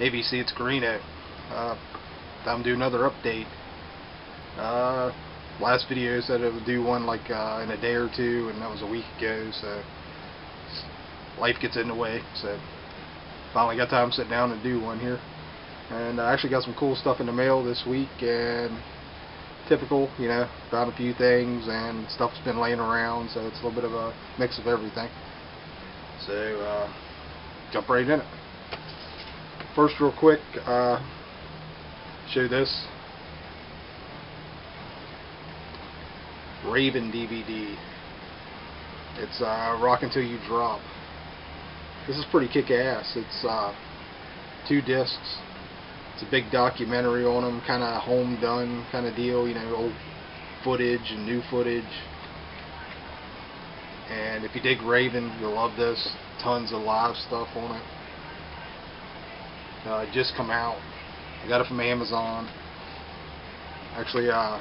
ABC, it's Greeno. Time to do another update. Last video said it would do one like in a day or two, and that was a week ago, so life gets in the way. So finally got time to sit down and do one here. And I actually got some cool stuff in the mail this week, and typical, you know, found a few things, and stuff's been laying around, so it's a little bit of a mix of everything. So jump right in it. First, real quick, show this Raven DVD. It's Rock Until You Drop. This is pretty kick-ass. It's 2 discs. It's a big documentary on them, kind of home done kind of deal, you know, old footage and new footage. And if you dig Raven, you'll love this. Tons of live stuff on it. It just come out. I got it from Amazon. Actually, I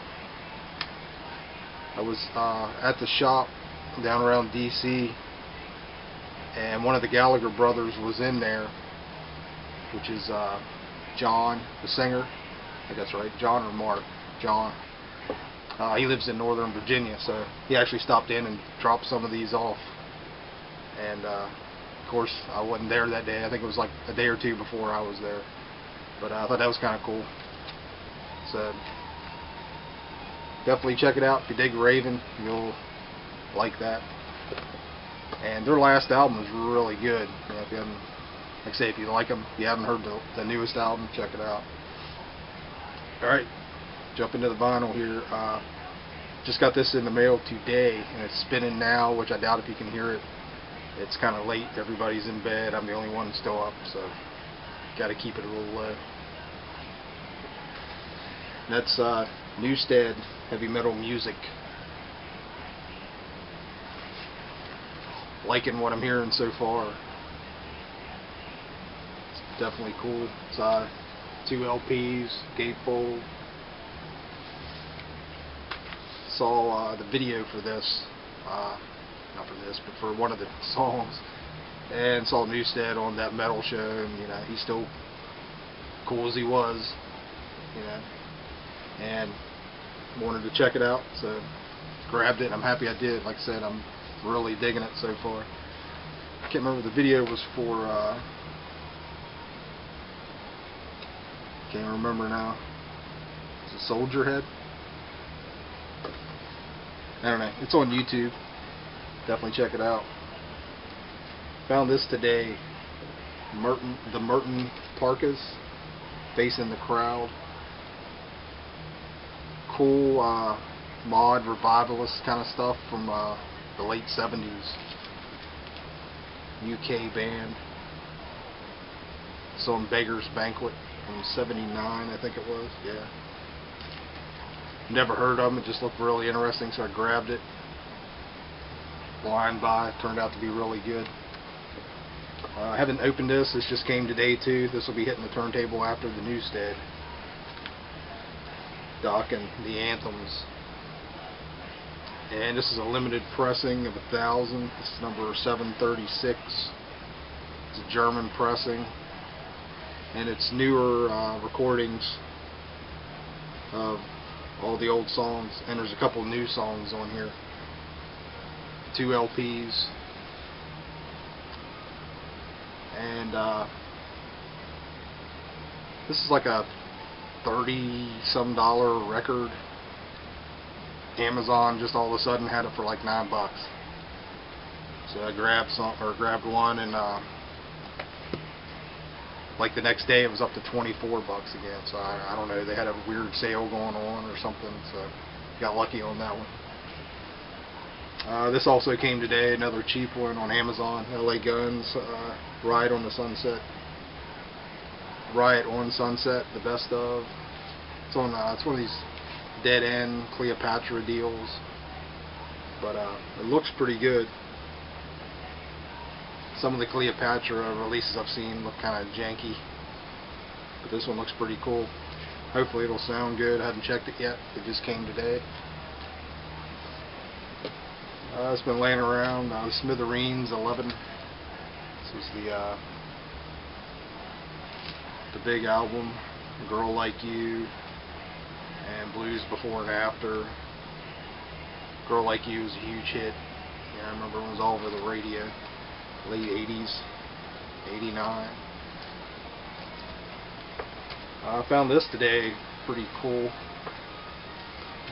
was at the shop down around DC, and one of the Gallagher brothers was in there, which is John, the singer. I think that's right, John or Mark. John. He lives in Northern Virginia, so he actually stopped in and dropped some of these off. And of course, I wasn't there that day. I think it was like a day or two before I was there. But I thought that was kind of cool. So definitely check it out. If you dig Raven, you'll like that. And their last album is really good. You know, if you haven't, like I say, if you like them, if you haven't heard the newest album, check it out. Alright, jump into the vinyl here. Just got this in the mail today, and it's spinning now, which I doubt if you can hear it. It's kind of late. Everybody's in bed. I'm the only one still up, so got to keep it a little low. That's Newstead Heavy Metal Music. Liking what I'm hearing so far. It's definitely cool. It's 2 LPs, gatefold. Saw the video for this, not for this, but for one of the songs, and saw Newstead on that metal show, and you know, he's still cool as he was, you know, and wanted to check it out, so grabbed it. I'm happy I did. Like I said, I'm really digging it so far. I can't remember what the video was for. Can't remember now. Is it Soldier Head? I don't know. It's on YouTube. Definitely check it out. Found this today. The Merton Parkas, Facing the Crowd. Cool mod revivalist kind of stuff from the late 70s. UK band. It's on Beggar's Banquet from '79, I think it was. Yeah. Never heard of them. It just looked really interesting, so I grabbed it. Blind buy. Turned out to be really good. I haven't opened this. This just came today too. This will be hitting the turntable after the Newstead. Doc and the Anthems. And this is a limited pressing of 1,000. This is number 736. It's a German pressing. And it's newer recordings of all the old songs, and there's a couple new songs on here. 2 LPs, and this is like a $30-some record. Amazon just all of a sudden had it for like $9. So I grabbed one, and like the next day it was up to $24 again, so I don't know, they had a weird sale going on or something, so got lucky on that one. This also came today, another cheap one on Amazon, LA Guns, Riot on Sunset, the best of. It's on it's one of these dead end Cleopatra deals, but it looks pretty good. Some of the Cleopatra releases I've seen look kind of janky, but this one looks pretty cool. Hopefully it'll sound good. I haven't checked it yet. It just came today. It's been laying around. Smithereens 11. This is the the big album, Girl Like You, and Blues Before and After. Girl Like You was a huge hit. Yeah, I remember it was all over the radio, late 80s, 89. I found this today, pretty cool.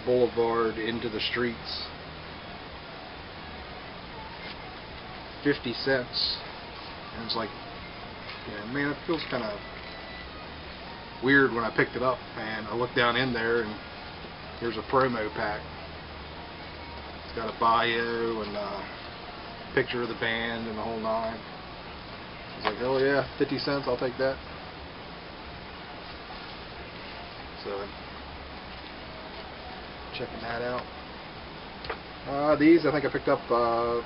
Boulevard Into the Streets. 50 cents. And it's like, yeah, man, it feels kind of weird when I picked it up, and I looked down in there and here's a promo pack. It's got a bio and a picture of the band and the whole nine. I was like, oh yeah, 50 cents, I'll take that. So, checking that out. These I think I picked up a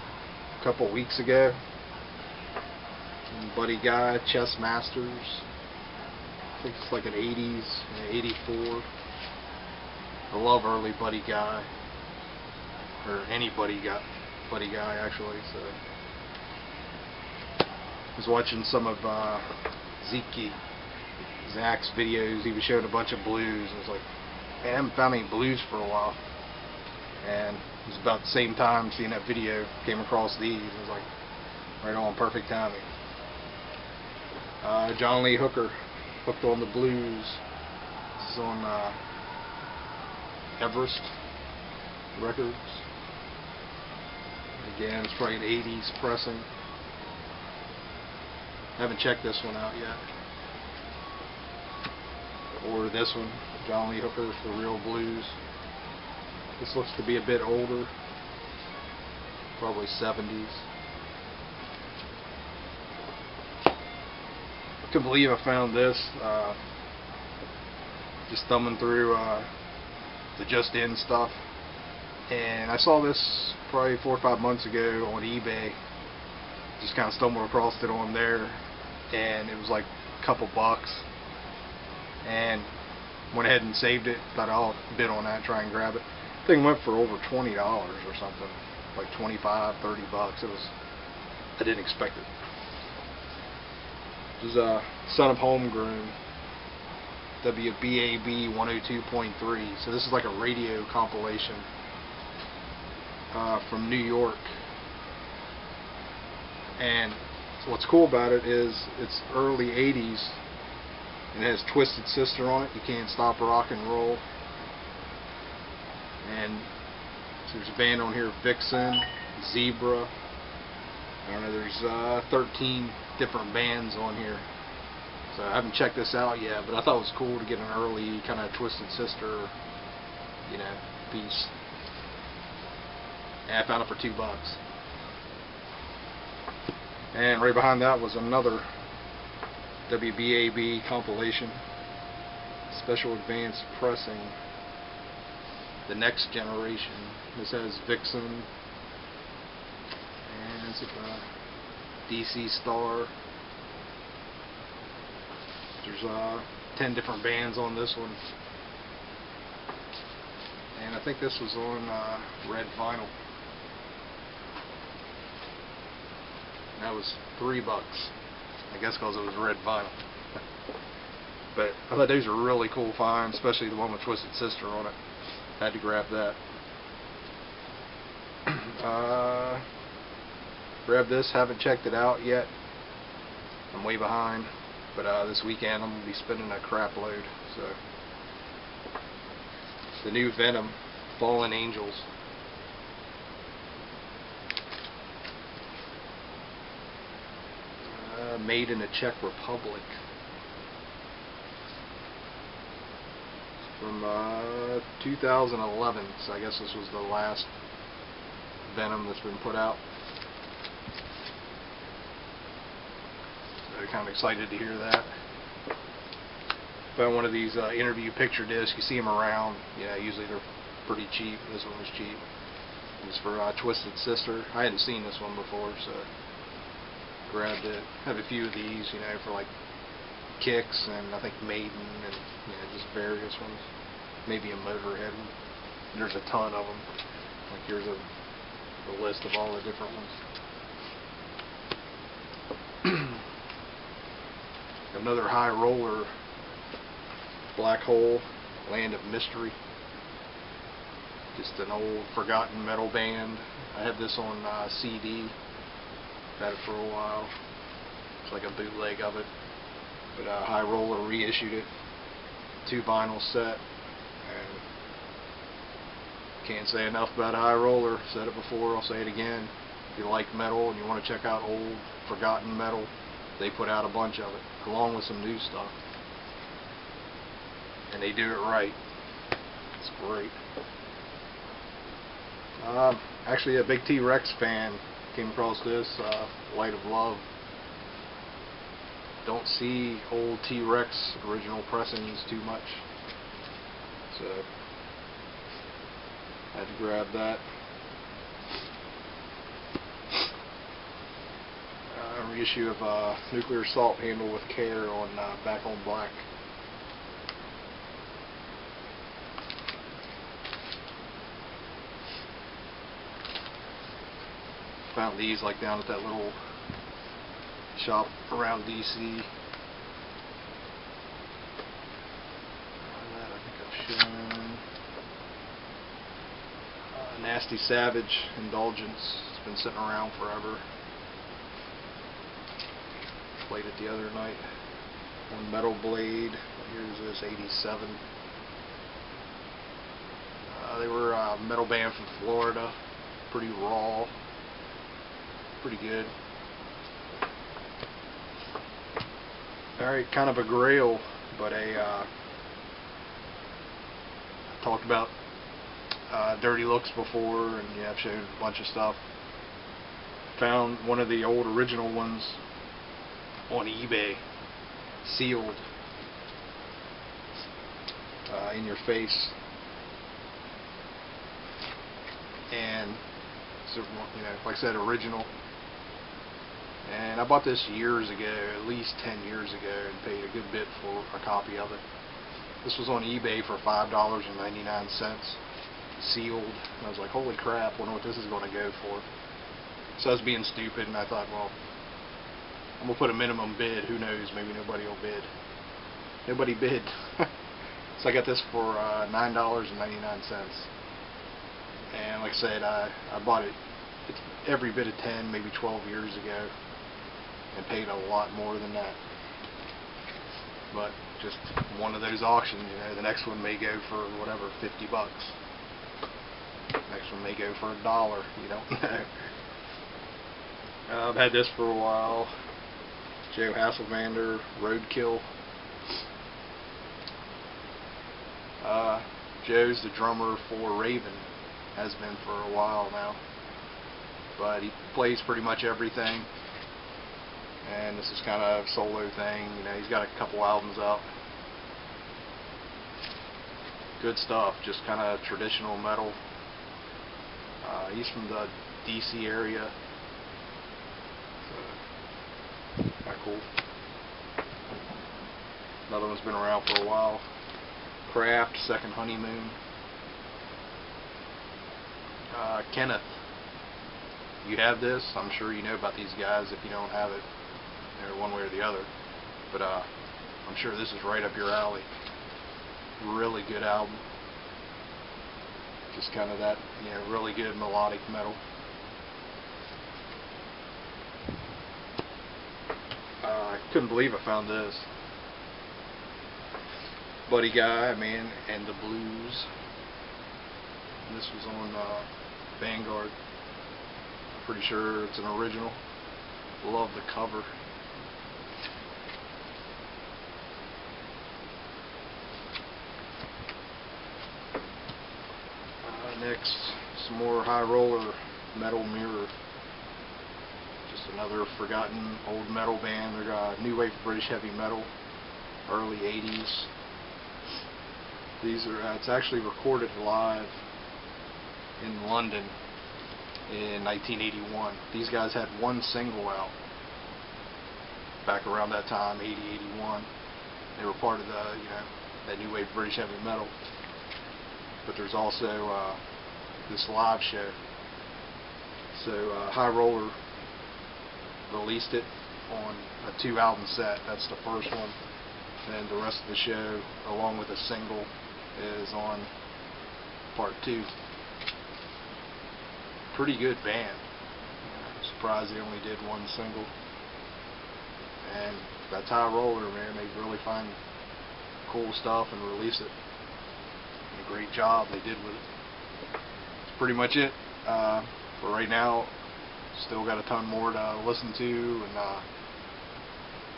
couple weeks ago. Buddy Guy, Chess Masters. I think it's like an 80s, 84. I love early Buddy Guy, or any Buddy Guy actually. So, I was watching some of Zach's videos. He was showing a bunch of blues. I was like, man, I haven't found any blues for a while. And it was about the same time seeing that video, came across these. I was like, right on, perfect timing. John Lee Hooker, Hooked on the Blues. This is on Everest Records. Again, it's probably an 80s pressing. I haven't checked this one out yet. Or this one, John Lee Hooker, The Real Blues. This looks to be a bit older, probably 70s. I couldn't believe I found this. Just thumbing through the Just In stuff, and I saw this probably 4 or 5 months ago on eBay. Just kind of stumbled across it on there, and it was like a couple bucks. And went ahead and saved it. Thought I'll bid on that, try and grab it. The thing went for over $20 or something, like 25, 30 bucks. It was, I didn't expect it. This is Son of Homegrown, WBAB 102.3. So this is like a radio compilation from New York. And what's cool about it is it's early 80s. And it has Twisted Sister on it, You Can't Stop Rock and Roll. And so there's a band on here, Vixen, Zebra. I don't know, there's 13 different bands on here. So I haven't checked this out yet, but I thought it was cool to get an early kind of Twisted Sister, you know, piece. And I found it for $2. And right behind that was another WBAB compilation, special advanced pressing, The Next Generation. This has Vixen, and it's a DC Star. There's 10 different bands on this one, and I think this was on red vinyl. And that was $3. I guess because it was red vinyl. But I thought those were really cool finds, especially the one with Twisted Sister on it. Had to grab that. Grab this, haven't checked it out yet. I'm way behind. But this weekend I'm going to be spending a crap load. So, the new Venom, Fallen Angels. Made in the Czech Republic. From 2011, so I guess this was the last Venom that's been put out. So kind of excited to hear that. Found one of these interview picture discs. You see them around. Yeah, usually they're pretty cheap. This one was cheap. It's for Twisted Sister. I hadn't seen this one before, so grabbed it. Have a few of these, you know, for like Kicks and I think Maiden and, you know, just various ones. Maybe a Motorhead one. There's a ton of them. Like here's a list of all the different ones. another High Roller, Black Hole, Land of Mystery. Just an old forgotten metal band. I had this on CD. Had it for a while. It's like a bootleg of it. But High Roller reissued it. 2 vinyl set. And can't say enough about High Roller. Said it before, I'll say it again. If you like metal and you want to check out old forgotten metal, they put out a bunch of it, along with some new stuff. And they do it right. It's great. Actually, a big T-Rex fan. Came across this, Light of Love. Don't see old T-Rex original pressings too much, so I had to grab that. Reissue of Nuclear Assault Handle with Care on Back on Black. Found these like down at that little shop around DC. That I think I've shown. Nasty Savage, Indulgence. It's been sitting around forever. Played it the other night. One Metal Blade. Here's this 87. They were a metal band from Florida. Pretty raw. Pretty good. Alright, kind of a grail, but I talked about Dirty Looks before, and yeah, I've showed a bunch of stuff. Found one of the old original ones on eBay, sealed, in your face, and so, you know, like I said, original. And I bought this years ago, at least 10 years ago, and paid a good bit for a copy of it. This was on eBay for $5.99, sealed. And I was like, holy crap, wonder what this is going to go for. So I was being stupid, and I thought, well, I'm going to put a minimum bid. Who knows, maybe nobody will bid. Nobody bid. So I got this for $9.99. And like I said, I bought it, it's every bit of 10, maybe 12 years ago, and paid a lot more than that. But just one of those auctions, you know, the next one may go for whatever, 50 bucks. Next one may go for $1, you don't know. I've had this for a while. Joe Hasselvander, Roadkill. Joe's the drummer for Raven, has been for a while now, but he plays pretty much everything, and this is kind of a solo thing. You know, he's got a couple albums out. Good stuff, just kind of traditional metal. He's from the DC area. So, kind of cool. Another one's been around for a while. Craft, Second Honeymoon. Kenneth, you have this. I'm sure you know about these guys if you don't have it, you know, one way or the other. But I'm sure this is right up your alley. Really good album. Just kind of that, you know, really good melodic metal. I couldn't believe I found this. Buddy Guy, Man and the Blues. And this was on Vanguard. Pretty sure it's an original. Love the cover. Next, some more High Roller, Metal Mirror. Just another forgotten old metal band. They're new wave British heavy metal, early 80s. These are, it's actually recorded live in London in 1981. These guys had one single out back around that time, 80, 81. They were part of the, you know, that new wave British heavy metal. But there's also this live show. So High Roller released it on a 2-album set. That's the first one, and the rest of the show, along with a single, is on part 2. Pretty good band. I'm surprised they only did one single, and that's how I roll there, man. They really find cool stuff and release it. And a great job they did with it. That's pretty much it. For right now, still got a ton more to listen to, and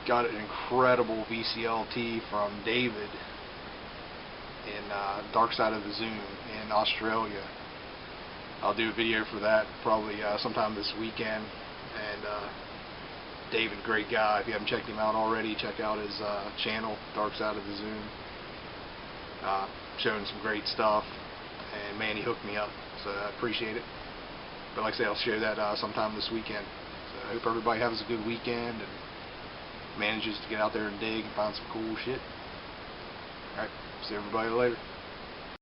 got an incredible VCLT from David in Dark Side of the Zoom in Australia. I'll do a video for that probably sometime this weekend. And David, great guy. If you haven't checked him out already, check out his channel, Dark Side of the Zoom. Showing some great stuff, and man, he hooked me up, so I appreciate it. But like I say, I'll show that sometime this weekend. So I hope everybody has a good weekend and manages to get out there and dig and find some cool shit. Alright, see everybody later.